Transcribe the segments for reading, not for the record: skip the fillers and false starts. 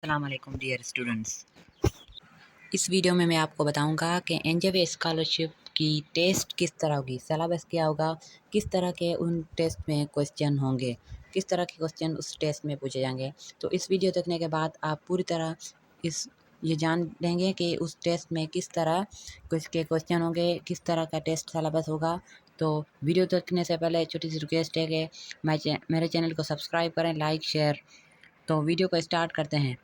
अस्सलाम वालेकुम dear students. इस वीडियो में मैं आपको बताऊंगा कि एनजेबी स्कॉलरशिप की टेस्ट किस तरह होगी, सिलेबस क्या होगा, किस तरह के उन टेस्ट में क्वेश्चन होंगे, किस तरह के क्वेश्चन उस टेस्ट में पूछे जाएंगे। तो इस वीडियो देखने के बाद आप पूरी तरह ये जान लेंगे कि उस टेस्ट में किस तरह कुछ के क्वेश्चन होंगे, किस तरह का टेस्ट सिलेबस होगा। तो वीडियो देखने से पहले छोटी सी रिक्वेस्ट है कि मेरे चैनल को सब्सक्राइब करें, लाइक शेयर। तो वीडियो को स्टार्ट करते हैं।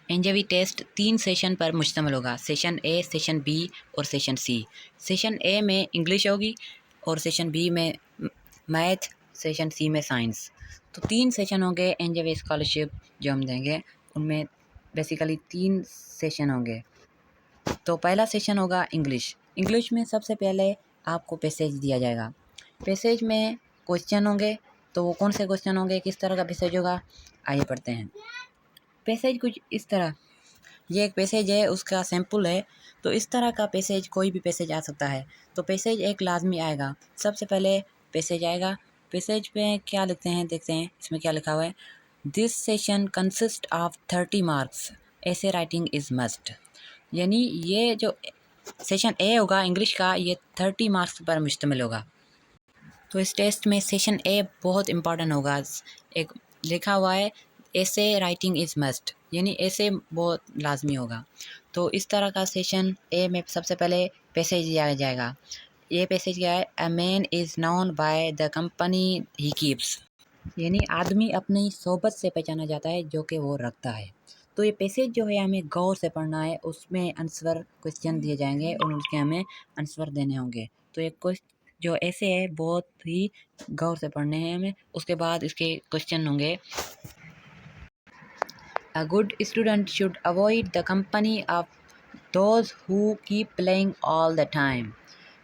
एनजेबी टेस्ट 3 सेशन पर मुश्तमिल होगा, सेशन ए, सेशन बी और सेशन सी। सेशन ए में इंग्लिश होगी और सेशन बी में मैथ, सेशन सी में साइंस। तो 3 सेशन होंगे एनजेबी स्कॉलरशिप जो हम देंगे, उनमें बेसिकली 3 सेशन होंगे। तो पहला सेशन होगा इंग्लिश। इंग्लिश में सबसे पहले आपको पैसेज दिया जाएगा। पैसेज में क्वेश्चन होंगे, तो वो कौन से क्वेश्चन होंगे, किस तरह का पैसेज होगा, आइए पढ़ते हैं। पैसेज कुछ इस तरह, ये एक पैसेज है, उसका सैम्पल है। तो इस तरह का पैसेज कोई भी पैसेज आ सकता है। तो पैसेज एक लाजमी आएगा। सबसे पहले पैसेज आएगा। पैसेज पे क्या लिखते हैं, देखते हैं इसमें क्या लिखा हुआ है। This session consist of 30 marks, ऐसे राइटिंग इज़ मस्ट। यानी ये जो सेशन ए होगा इंग्लिश का, ये 30 मार्क्स पर मुश्तमिल होगा। तो इस टेस्ट में सेशन ए बहुत इम्पॉर्टेंट होगा। एक लिखा हुआ है ऐसे राइटिंग इज़ मस्ट, यानी ऐसे बहुत लाजमी होगा। तो इस तरह का सेशन ए में सबसे पहले पैसेज दिया जाएगा। ये पैसेज क्या है, a man is known by the company he keeps, यानी आदमी अपनी सोबत से पहचाना जाता है जो कि वो रखता है। तो ये पैसेज जो है हमें गौर से पढ़ना है, उसमें आंसर क्वेश्चन दिए जाएंगे और उसके हमें आंसर देने होंगे। तो ये जो ऐसे है बहुत ही गौर से पढ़ने हैं हमें। उसके बाद इसके क्वेश्चन होंगे। अ good student should avoid the company of those who keep playing all the time,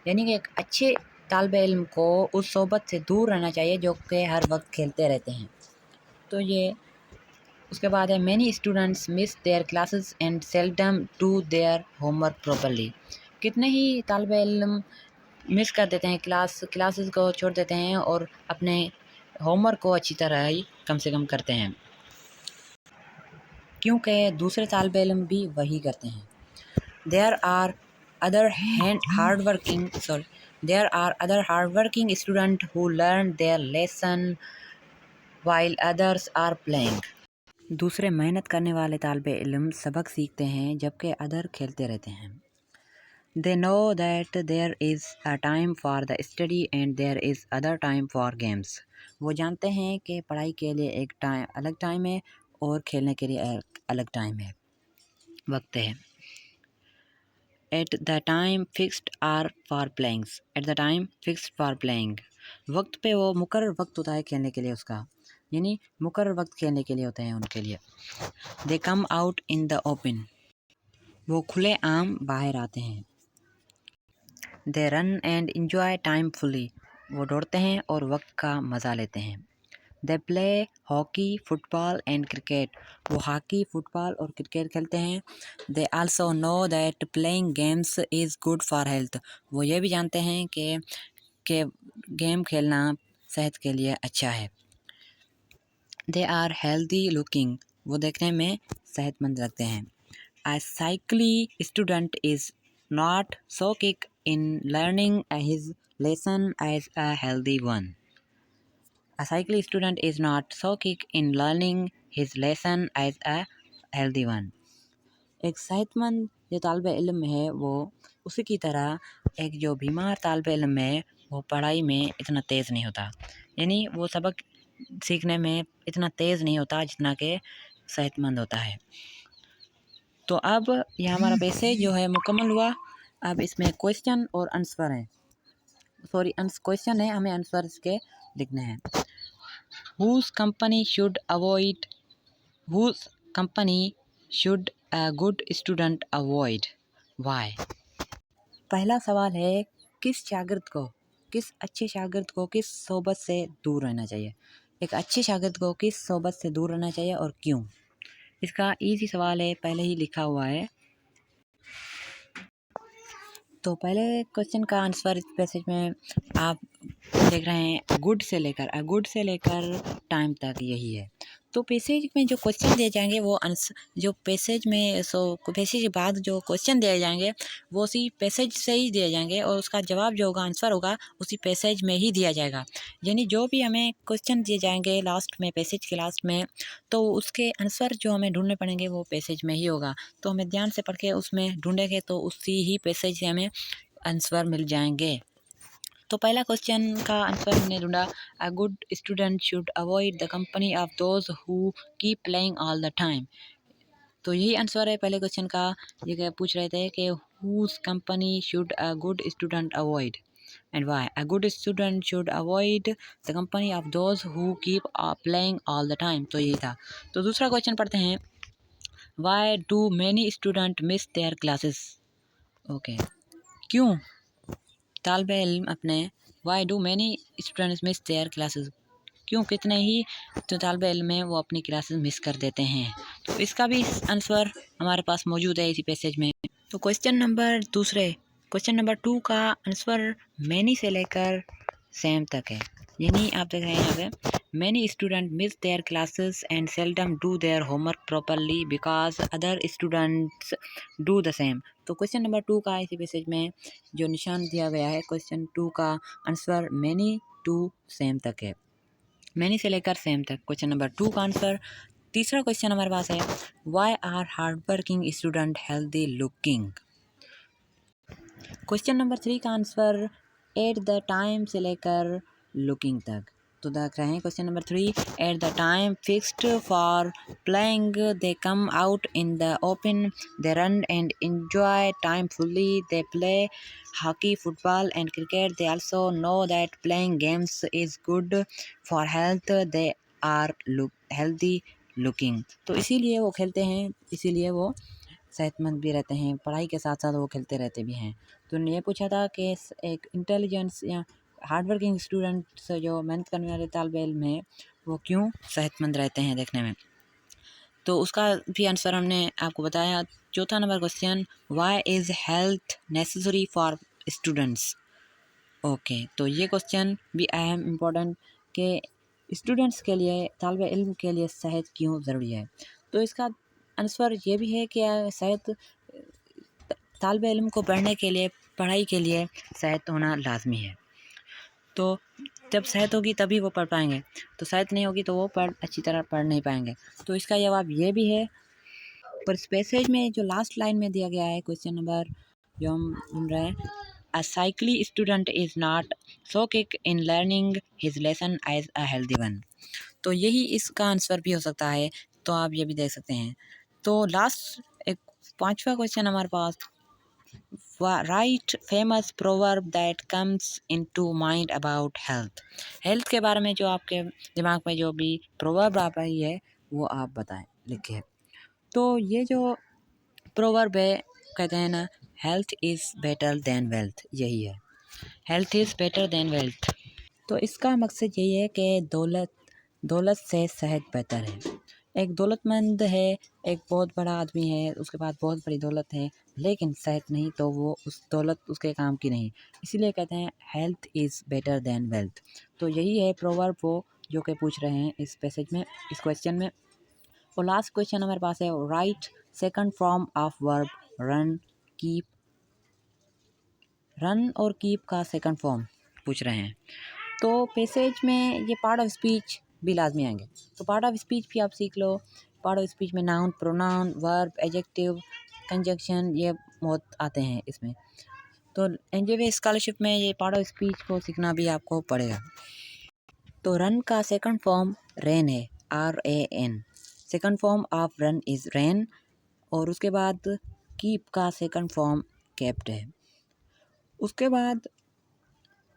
यानी कि एक अच्छे तालिब इल्म को उस सोबत से दूर रहना चाहिए जो कि हर वक्त खेलते रहते हैं। तो ये उसके बाद है many students miss their classes and seldom do their homework properly, कितने ही तालिब इल्म मिस कर देते हैं, क्लासेस को छोड़ देते हैं और अपने होमवर्क को अच्छी तरह ही कम से कम करते हैं, क्योंकि दूसरे तालिब इल्म भी वही करते हैं। There are other hard working student who learn their lesson while others are playing, दूसरे मेहनत करने वाले तालिबे इल्म सबक सीखते हैं जबकि अदर खेलते रहते हैं। They know that there is a time for the study and there is other time for games, वो जानते हैं कि पढ़ाई के लिए एक अलग टाइम है और खेलने के लिए एक अलग टाइम है, वक्त है। At the time fixed are for playings, at the time fixed for playing, वक्त पे वो मुकर्रर वक्त होता है खेलने के लिए उसका, यानी मुकर्रर वक्त खेलने के लिए होते हैं उनके लिए। They come out in the open, वो खुले आम बाहर आते हैं। They run and enjoy time fully, वो दौड़ते हैं और वक्त का मज़ा लेते हैं। They play hockey football and cricket, वो हॉकी फुटबॉल और क्रिकेट खेलते हैं। They also know that playing games is good for health, वो ये भी जानते हैं कि गेम खेलना सेहत के लिए अच्छा है। दे आर हेल्दी लुकिंग, वो देखने में सेहतमंद लगते हैं। A sickly student is not so quick in learning his lesson as a healthy one. A sickly student is not so quick in learning his lesson as a healthy one. एक सेहतमंद जो तालिबे इल्म है वो उसी की तरह एक जो बीमार तालिबे इल्म है वो पढ़ाई में इतना तेज़ नहीं होता, यानी वो सबक सीखने में इतना तेज़ नहीं होता जितना कि सेहतमंद होता है। तो अब यह हमारा पैसेज जो है मुकम्मल हुआ। अब इसमें क्वेश्चन और आंसर हैं, क्वेश्चन है, हमें आंसर इसके लिखने हैं। Whose company should a good student avoid, why. पहला सवाल है किस अच्छे शागिर्द को किस सोबत से दूर रहना चाहिए, एक अच्छे शागिर्द को किस सोबत से दूर रहना चाहिए और क्यों। इसका इजी सवाल है, पहले ही लिखा हुआ है। तो पहले क्वेश्चन का आंसर इस पैसेज में आप देख रहे हैं गुड से लेकर टाइम तक यही है। तो पैसेज में जो क्वेश्चन दिए जाएंगे वो जो पैसेज में पैसेज के बाद जो क्वेश्चन दिए जाएंगे वो उसी पैसेज से ही दिए जाएंगे और उसका जवाब जो होगा, आंसर होगा, उसी पैसेज में ही दिया जाएगा। यानी जो भी हमें क्वेश्चन दिए जाएंगे लास्ट में, पैसेज के लास्ट में, तो उसके आंसर जो हमें ढूंढने पड़ेंगे वो पैसेज में ही होगा। तो हमें ध्यान से पढ़ के उसमें ढूंढेंगे तो उसी ही पैसेज से हमें आंसर मिल जाएंगे। तो पहला क्वेश्चन का आंसर हमने ढूंढा, अ good student should avoid the company of those who keep playing all the time. तो यही आंसर है पहले क्वेश्चन का। ये क्या पूछ रहे थे कि whose company should a good student avoid and why. A good student should avoid the company of those who keep playing all the time. तो यही था। तो दूसरा क्वेश्चन पढ़ते हैं, why do many student miss their classes. Okay, क्यों तालब इल्म अपने why do many students miss their classes, क्यों कितने ही जो तालब इल्म हैं वो अपनी क्लासेस मिस कर देते हैं। तो इसका भी आंसर हमारे पास मौजूद है इसी पैसेज में। तो क्वेश्चन नंबर 2 का आंसर मैनी से लेकर सेम तक है। यानी आप देख रहे हैं यहाँ पे, many student miss their classes and seldom do their homework properly because other students do the same. तो क्वेश्चन नंबर 2 का इसी पैसेज में जो निशान दिया गया है, क्वेश्चन 2 का आंसर मैनी टू सेम तक है, मैनी से लेकर सेम तक क्वेश्चन नंबर 2 का आंसर। तीसरा क्वेश्चन हमारे पास है, why are hard working student healthy looking. Question number 3 का आंसर एट द टाइम से लेकर लुकिंग तक। तो देख रहे हैं question number 3, at the time fixed for playing they come out in the open, they run and enjoy time fully, they play hockey, football and cricket, they also know that playing games is good for health, they are healthy looking. तो इसीलिए वो खेलते हैं, इसीलिए वो सेहतमंद भी रहते हैं, पढ़ाई के साथ साथ वो खेलते रहते भी हैं। तो उन्होंने ये पूछा था कि एक इंटेलिजेंस या हार्ड वर्किंग स्टूडेंट्स जो मेहनत करने वाले तालिब इल्म हैं वो क्यों सेहतमंद रहते हैं देखने में। तो उसका भी आंसर हमने आपको बताया। चौथा number question, why is health necessary for students. Okay, तो ये क्वेश्चन भी अहम इम्पोर्टेंट के स्टूडेंट्स के लिए, तालिब इल्म के लिए सेहत क्यों ज़रूरी है। तो इसका आंसर ये भी है कि सेहत तालिब इल्म को पढ़ने के लिए, पढ़ाई के लिए सेहत होना लाजमी है। तो जब सेहत होगी तभी वो पढ़ पाएंगे, तो सेहत नहीं होगी तो वो अच्छी तरह पढ़ नहीं पाएंगे। तो इसका जवाब ये भी है। पर इस पैसेज में जो लास्ट लाइन में दिया गया है क्वेश्चन नंबर जो हम ढूंढ रहे हैं, a sickly student is not so quick in learning his lesson as a healthy one. तो यही इसका आंसर भी हो सकता है। तो आप ये भी देख सकते हैं। तो लास्ट एक 5वां क्वेश्चन हमारे पास, right famous proverb that comes into mind about health. Health के बारे में जो आपके दिमाग में जो भी प्रोवर्ब आ रही है वो आप बताएं, लिखिए। तो ये जो प्रोवर्ब है, कहते हैं ना, health is better than wealth, यही है, health is better than wealth. तो इसका मकसद यही है कि दौलत से सेहत बेहतर है। एक दौलतमंद है, एक बहुत बड़ा आदमी है, उसके पास बहुत बड़ी दौलत है, लेकिन सेहत नहीं, तो वो उस दौलत उसके काम की नहीं। इसीलिए कहते हैं health is better than wealth. तो यही है प्रोवर्ब वो जो कि पूछ रहे हैं इस पैसेज में, इस क्वेश्चन में। और लास्ट क्वेश्चन हमारे पास है, right second form of verb run keep. Run और कीप का सेकंड फॉर्म पूछ रहे हैं। तो पैसेज में ये पार्ट ऑफ स्पीच भी लाजमी आएंगे। तो पार्ट ऑफ स्पीच भी आप सीख लो। पार्ट ऑफ स्पीच में noun, pronoun, verb, adjective, conjunction, ये बहुत आते हैं इसमें। तो एनजेबी स्कॉलरशिप में ये पार्ट ऑफ स्पीच को सीखना भी आपको पड़ेगा। तो रन का सेकंड फॉर्म रेन है, RAN। Second form of run is rain. और उसके बाद कीप का सेकंड फॉर्म केप्ट है। उसके बाद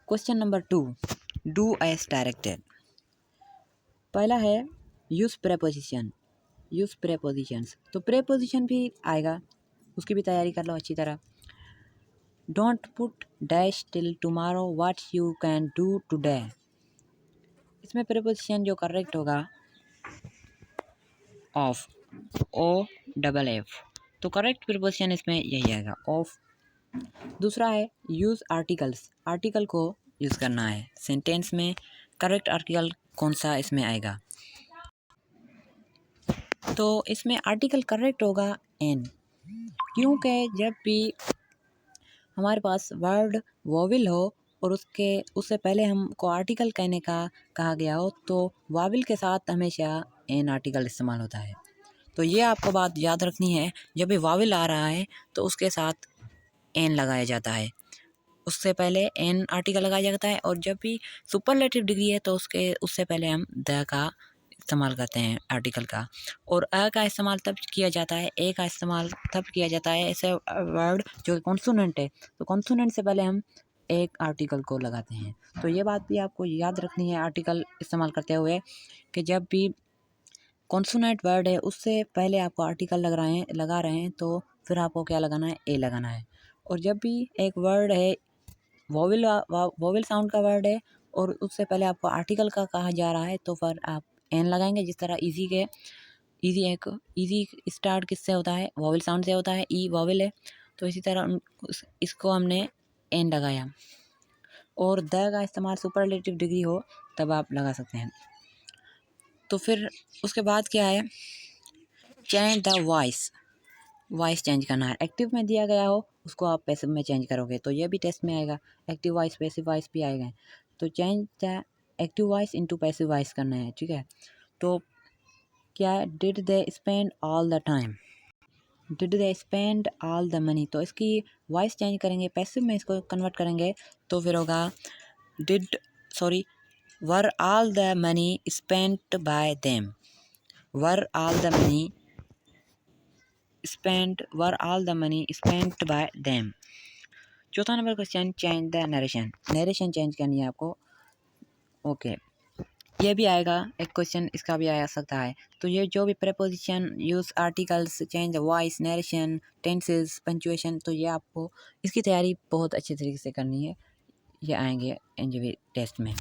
question number 2, do as directed. पहला है यूज़ प्रेपोजिशंस। तो प्रेपोजिशन भी आएगा, उसकी भी तैयारी कर लो अच्छी तरह। Don't put dash till tomorrow what you can do today. इसमें प्रेपोजिशन जो करेक्ट होगा ऑफ, OFF। तो करेक्ट प्रेपोजिशन इसमें यही आएगा, ऑफ। दूसरा है यूज़ आर्टिकल्स। आर्टिकल को यूज़ करना है। सेंटेंस में करेक्ट आर्टिकल कौन सा इसमें आएगा, तो इसमें आर्टिकल करेक्ट होगा एन, क्योंकि जब भी हमारे पास वर्ड वोवेल हो और उससे पहले हमको आर्टिकल कहने का कहा गया हो तो वाविल के साथ हमेशा एन आर्टिकल इस्तेमाल होता है। तो ये आपको बात याद रखनी है, जब भी वाविल आ रहा है तो उसके साथ एन लगाया जाता है, उससे पहले एन आर्टिकल लगाया जाता है। और जब भी सुपरलेटिव डिग्री है तो उससे पहले हम द का इस्तेमाल करते हैं आर्टिकल का। और अ का इस्तेमाल तब किया जाता है, ए का इस्तेमाल तब किया जाता है ऐसे वर्ड जो कॉन्सोनेंट है, तो कॉन्सोनेंट से पहले हम एक आर्टिकल को लगाते हैं। तो ये बात भी आपको याद रखनी है आर्टिकल इस्तेमाल करते हुए, कि जब भी कॉन्सोनेंट वर्ड है उससे पहले आपको आर्टिकल लगा रहे हैं तो फिर आपको क्या लगाना है, ए लगाना है। और जब भी एक वर्ड है वोवेल साउंड का वर्ड है और उससे पहले आपको आर्टिकल का कहा जा रहा है तो फिर आप एन लगाएंगे। जिस तरह इजी स्टार्ट किससे होता है, वोवेल साउंड से होता है, ई वोवेल है, तो इसी तरह इसको हमने एन लगाया। और द का इस्तेमाल सुपरलेटिव डिग्री हो तब आप लगा सकते हैं। तो फिर उसके बाद क्या है, चेंज द वॉइस चेंज करना है। एक्टिव में दिया गया हो उसको आप पैसिव में चेंज करोगे तो ये भी टेस्ट में आएगा, एक्टिव वॉइस पैसिव वॉइस भी आएगा। तो change the active voice into passive voice करना है, ठीक है। तो क्या है, did they spend all the time, did they spend all the money, तो इसकी वॉइस चेंज करेंगे, पैसिव में इसको कन्वर्ट करेंगे तो फिर होगा where all the money spent by them, where all the money spent by them. चौथा number question, change the narration change करनी है आपको। ओके, ये भी आएगा एक क्वेश्चन, इसका भी आ सकता है। तो ये जो भी preposition, use articles, change the voice, narration, tenses, punctuation, तो ये आपको इसकी तैयारी बहुत अच्छे तरीके से करनी है, ये आएंगे एनजीवी टेस्ट में।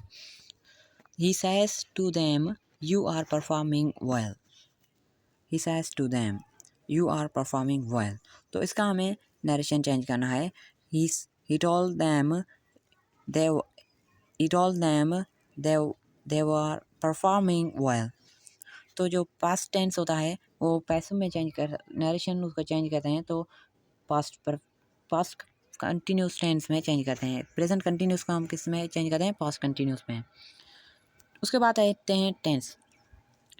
He says to them you are performing well, he says to them you are performing well, तो इसका हमें नरेशन चेंज करना है। he told them they they were performing well, तो जो पास्ट टेंस होता है वो पैसिव में चेंज कर, नरेशन उसको चेंज करते हैं तो पास्ट कंटिन्यूस टेंस में चेंज करते हैं। प्रेजेंट कंटिन्यूस को हम किस में चेंज करते हैं, पास्ट कंटिन्यूस में। उसके बाद आते हैं टेंस।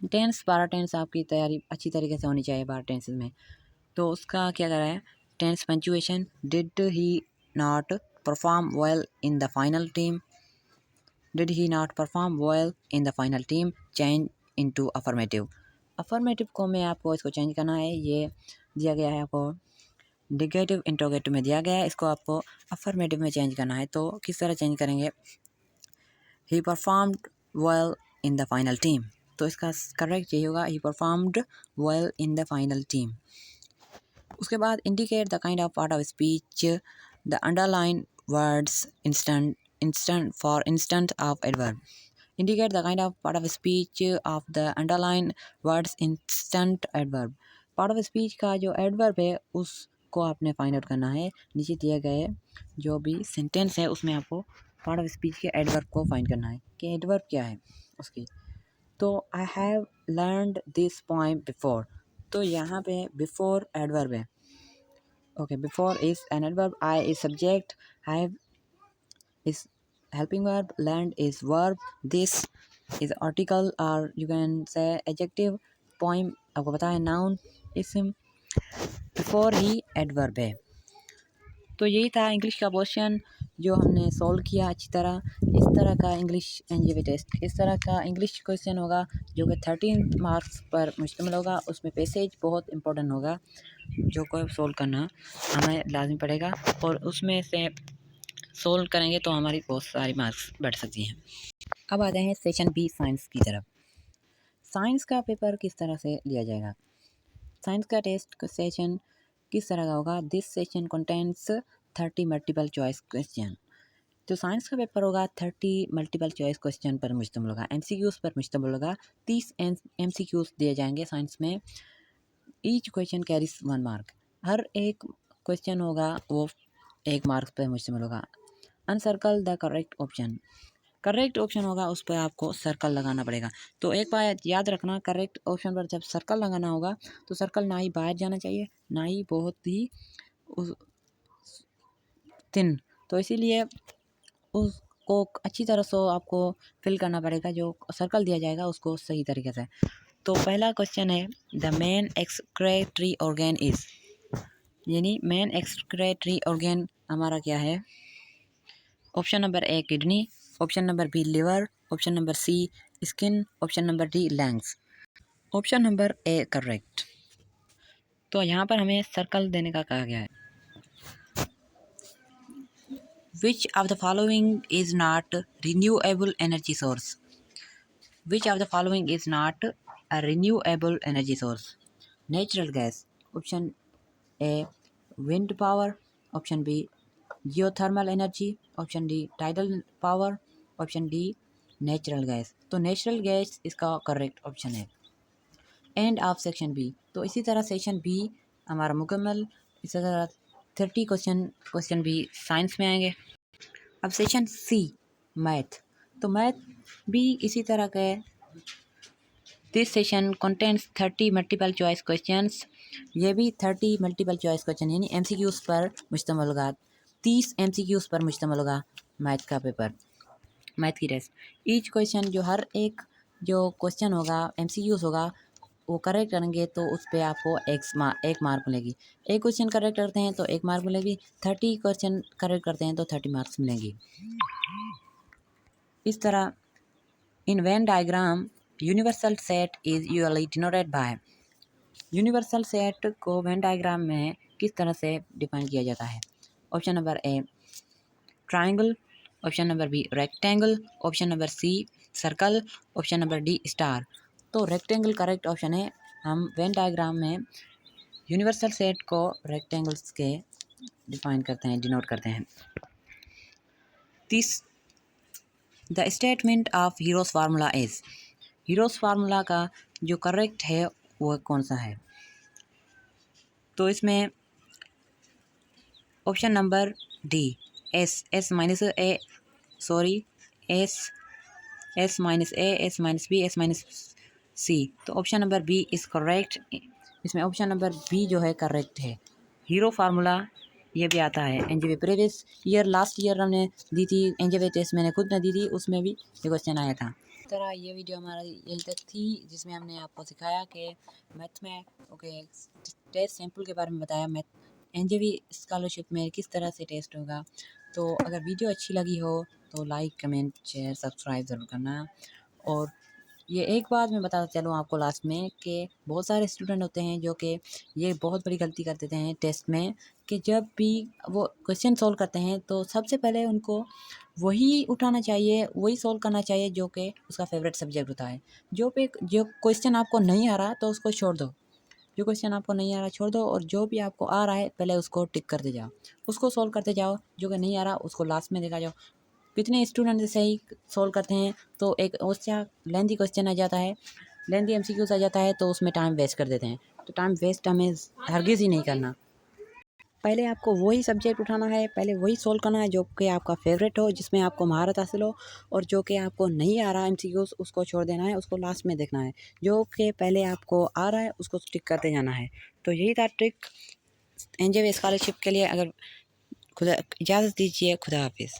12 टेंस आपकी तैयारी अच्छी तरीके से होनी चाहिए 12 टेंसेस में। तो उसका क्या करा है, tense punctuation, did he not perform well in the final team, did he not perform well in the final team, change into affirmative. Affirmative को में आपको इसको चेंज करना है, ये दिया गया है आपको नेगेटिव इंट्रोगेटिव में दिया गया है, इसको आपको अफर्मेटिव में चेंज करना है। तो किस तरह चेंज करेंगे, ही performed well in the final team, तो इसका करेक्ट यही होगा, ही performed well in the final team. उसके बाद indicate the kind of part of speech, the underline words instant for instant of adverb, indicate the kind of part of speech of the underlined words instant adverb। part of speech का जो adverb है उसको आपने find out करना है। नीचे दिए गए जो भी सेंटेंस है उसमें आपको part of speech के adverb को फाइंड करना है कि adverb क्या है उसकी। तो I have learned this poem before, तो यहाँ पे before adverb है। Okay, before is an adverb, I is subject, have is helping verb, learned is verb, this is article or you can say adjective, poem आपको पता है noun, ism, before ही adverb है। तो यही था इंग्लिश का question जो हमने सॉल्व किया अच्छी तरह। इस तरह का इंग्लिश एनजीवी टेस्ट, इस तरह का इंग्लिश क्वेश्चन होगा जो कि 13 मार्क्स पर मुश्तमिल होगा। उसमें पैसेज बहुत इंपॉर्टेंट होगा जो को सोल्व करना हमें लाजमी पड़ेगा, और उसमें से सोल्व करेंगे तो हमारी बहुत सारी मार्क्स बढ़ सकती हैं। अब आते हैं सेशन बी साइंस की तरफ। साइंस का पेपर किस तरह से लिया जाएगा, साइंस का टेस्ट सेशन किस तरह का होगा। This session contents 30 multiple choice question, तो साइंस का पेपर होगा 30 मल्टीपल चॉइस क्वेश्चन पर मुश्तमिल होगा, एमसीक्यूज पर मुश्तमिल होगा। 30 एमसीक्यूज दिए जाएंगे साइंस में, ईच क्वेश्चन कैरीज 1 मार्क, हर एक क्वेश्चन होगा वो 1 मार्क्स पर मुश्तमिल होगा। Uncircle the correct option. Correct option होगा उस पर आपको सर्कल लगाना पड़ेगा। तो एक बात याद रखना, करेक्ट ऑप्शन पर जब सर्कल लगाना होगा तो सर्कल ना ही बाहर जाना चाहिए ना ही बहुत ही थिन। तो इसीलिए उसको अच्छी तरह से आपको फिल करना पड़ेगा, जो सर्कल दिया जाएगा उसको सही तरीके से। तो पहला क्वेश्चन है the main excretory organ is, यानी मेन एक्सक्रेटरी ऑर्गेन हमारा क्या है। Option number A kidney, option number B liver, option number C skin, option number D lungs. Option number A correct. तो यहाँ पर हमें सर्कल देने का कहा गया है। Which of the following is not renewable energy source. Which of the following is not a renewable energy source. Natural gas, option A wind power, option B geothermal energy, option D tidal power, option D natural gas. तो natural gas इसका correct option है। End of section B. तो इसी तरह section B हमारा मुकम्मल। इसी तरह 30 क्वेश्चन भी साइंस में आएंगे। अब सेक्शन सी मैथ। तो मैथ भी इसी तरह के। This session contents 30 multiple choice questions. ये भी 30 मल्टीपल चॉइस क्वेश्चन यानी एमसीक्यूज पर मुश्तमिल होगा। 30 एमसीक्यूज पर मुश्तमिल होगा मैथ का पेपर, मैथ की टेस्ट। ईच क्वेश्चन जो हर एक जो क्वेश्चन होगा एमसीक्यूज होगा वो करेक्ट करेंगे तो उस पर आपको एक मार्क मिलेगी। एक क्वेश्चन करेक्ट करते हैं तो एक मार्क मिलेगी, 30 क्वेश्चन करेक्ट करते हैं तो 30 मार्क्स मिलेंगी। इस तरह in Venn diagram universal set is usually denoted by. Universal set को वेन डायग्राम में किस तरह से डिफाइन किया जाता है। Option number A triangle, option number B rectangle, option number C circle, option number D star. तो रेक्टेंगल करेक्ट ऑप्शन है। हम वेन डायग्राम में यूनिवर्सल सेट को रेक्टेंगल्स के डिफाइन करते हैं, डिनोट करते हैं। The statement of Heron's formula is. Heron's formula का जो करेक्ट है वो कौन सा है। तो इसमें option number D S minus A S minus A S minus B S minus C. तो option number B is correct. इसमें ऑप्शन नंबर बी जो है करेक्ट है। हीरो फार्मूला ये भी आता है एनजेवी प्रीवियस ईयर लास्ट ईयर हमने दी थी, एनजेवी टेस्ट मैंने खुद ने दी थी, उसमें भी ये क्वेश्चन आया था। इस तरह ये वीडियो हमारा यहीं तक थी जिसमें हमने आपको सिखाया कि मैथ में टेस्ट सैम्पल के बारे में बताया, मैथ एनजेवी स्कॉलरशिप में किस तरह से टेस्ट होगा। तो अगर वीडियो अच्छी लगी हो तो लाइक कमेंट शेयर सब्सक्राइब ज़रूर करना। और ये एक बात मैं बताता चलूँ आपको लास्ट में कि बहुत सारे स्टूडेंट होते हैं जो कि ये बहुत बड़ी गलती कर देते हैं टेस्ट में, कि जब भी वो क्वेश्चन सॉल्व करते हैं तो सबसे पहले उनको वही उठाना चाहिए, वही सॉल्व करना चाहिए जो कि उसका फेवरेट सब्जेक्ट होता है। जो क्वेश्चन आपको नहीं आ रहा तो उसको छोड़ दो, जो क्वेश्चन आपको नहीं आ रहा छोड़ दो, और जो भी आपको आ रहा है पहले उसको टिक करते जाओ, उसको सॉल्व करते जाओ। जो कि नहीं आ रहा उसको लास्ट में देखा जाओ। कितने स्टूडेंट सही सॉल्व करते हैं तो एक उससे लेंथी क्वेश्चन आ जाता है, लेंथी एमसीक्यूज आ जाता है तो उसमें टाइम वेस्ट कर देते हैं। तो टाइम वेस्ट हमें हरगिज़ ही नहीं करना। पहले आपको वही सब्जेक्ट उठाना है, पहले वही सॉल्व करना है जो कि आपका फेवरेट हो, जिसमें आपको महारत हासिल हो। और जो कि आपको नहीं आ रहा एमसीक्यूज उसको छोड़ देना है, उसको लास्ट में देखना है। जो कि पहले आपको आ रहा है उसको टिक करते जाना है। तो यही था ट्रिक एनजेवी स्कॉलरशिप के लिए। अगर खुदा इजाज़त दीजिए, खुदा हाफिज़।